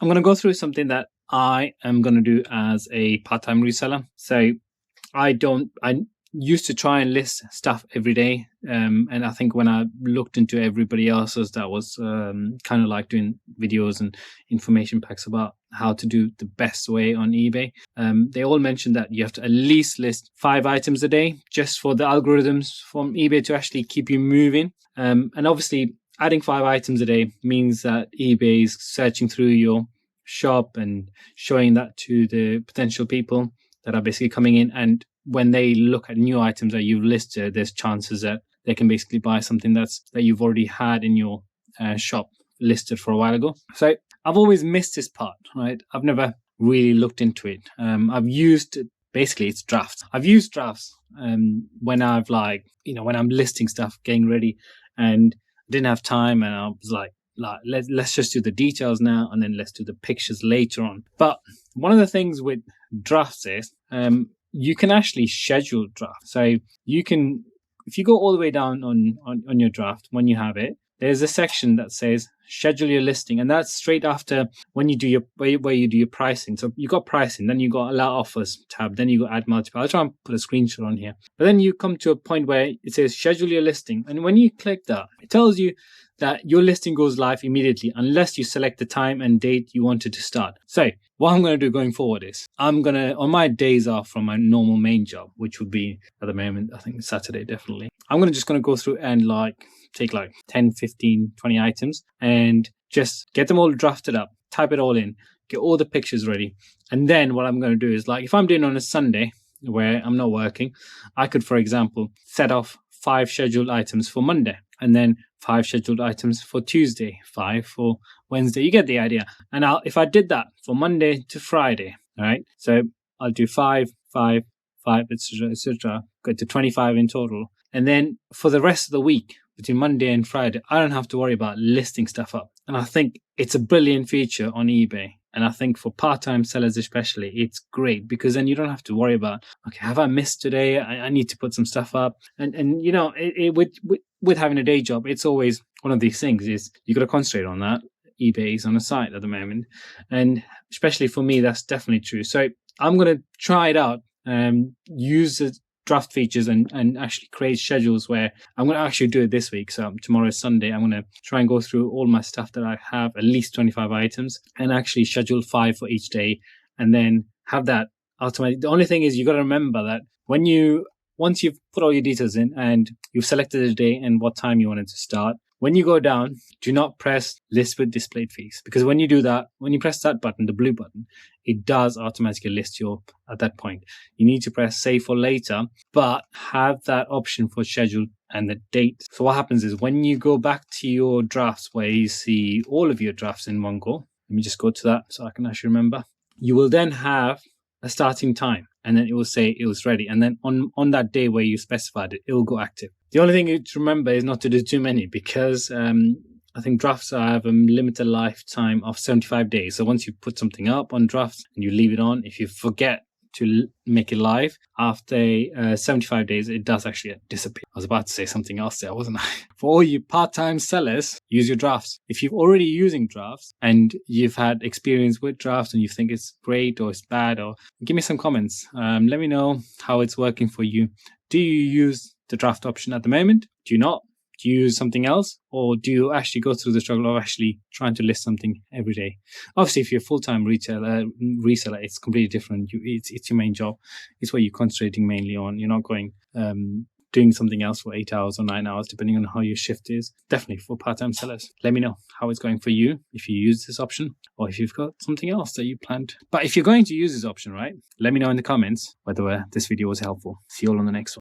I'm going to go through something that I am going to do as a part-time reseller. So I used to try and list stuff every day. And I think when I looked into everybody else's that was kind of like doing videos and information packs about how to do the best way on eBay, they all mentioned that you have to at least list 5 items a day just for the algorithms from eBay to actually keep you moving. And obviously, adding 5 items a day means that eBay is searching through your shop and showing that to the potential people that are basically coming in. And when they look at new items that you've listed, there's chances that they can basically buy something that you've already had in your shop listed for a while ago. So I've always missed this part, right? I've never really looked into it. I've used, basically it's drafts. I've used drafts when I've when I'm listing stuff, getting ready, and didn't have time, and I was like let's just do the details now, and then let's do the pictures later on. But one of the things with drafts is you can actually schedule drafts. So you can, if you go all the way down on your draft, when you have it, there's a section that says schedule your listing, and that's straight after when you do your where you do your pricing. So you got pricing, then you got allow offers tab, then you got add multiple. I'll try and put a screenshot on here. But then you come to a point where it says schedule your listing, and when you click that, it tells you that your listing goes live immediately unless you select the time and date you wanted to start. So what I'm going to do going forward is I'm going to, on my days off from my normal main job, which would be at the moment, I think Saturday, definitely, I'm just going to go through and take 10, 15, 20 items and just get them all drafted up, type it all in, get all the pictures ready. And then what I'm going to do is, if I'm doing on a Sunday where I'm not working, I could, for example, set off 5 scheduled items for Monday, and then 5 scheduled items for Tuesday, 5 for Wednesday. You get the idea. And if I did that for Monday to Friday, all right, so I'll do 5, 5, 5, etc., go to 25 in total. And then for the rest of the week, between Monday and Friday, I don't have to worry about listing stuff up. And I think it's a brilliant feature on eBay. And I think for part-time sellers especially, it's great, because then you don't have to worry about, okay, have I missed today? I need to put some stuff up. And with having a day job, it's always one of these things is you got to concentrate on that. eBay is on a site at the moment. And especially for me, that's definitely true. So I'm going to try it out, use the draft features and actually create schedules where I'm going to actually do it this week. So tomorrow is Sunday. I'm going to try and go through all my stuff that I have, at least 25 items, and actually schedule 5 for each day, and then have that automatic. The only thing is you got to remember that once you've put all your details in and you've selected the day and what time you want it to start, when you go down, do not press list with displayed fees, because when you do that, when you press that button, the blue button, it does automatically list you at that point. You need to press save for later, but have that option for schedule and the date. So what happens is when you go back to your drafts where you see all of your drafts in one go, let me just go to that so I can actually remember. You will then have a starting time, and then it will say it was ready. And then on that day where you specified it, it will go active. The only thing you to remember is not to do too many, because I think drafts have a limited lifetime of 75 days. So once you put something up on drafts and you leave it on, if you forget to make it live after 75 days, it does actually disappear. I was about to say something else there, wasn't I? For all you part-time sellers, use your drafts. If you're already using drafts and you've had experience with drafts and you think it's great or it's bad, or give me some comments. Let me know how it's working for you. Do you use the draft option at the moment? Do you not? Do you use something else? Or do you actually go through the struggle of actually trying to list something every day? Obviously, if you're a full-time reseller, it's completely different. It's your main job. It's what you're concentrating mainly on. You're not going doing something else for 8 hours or 9 hours, depending on how your shift is. Definitely for part-time sellers. Let me know how it's going for you, if you use this option, or if you've got something else that you planned. But if you're going to use this option, right, let me know in the comments whether this video was helpful. See you all on the next one.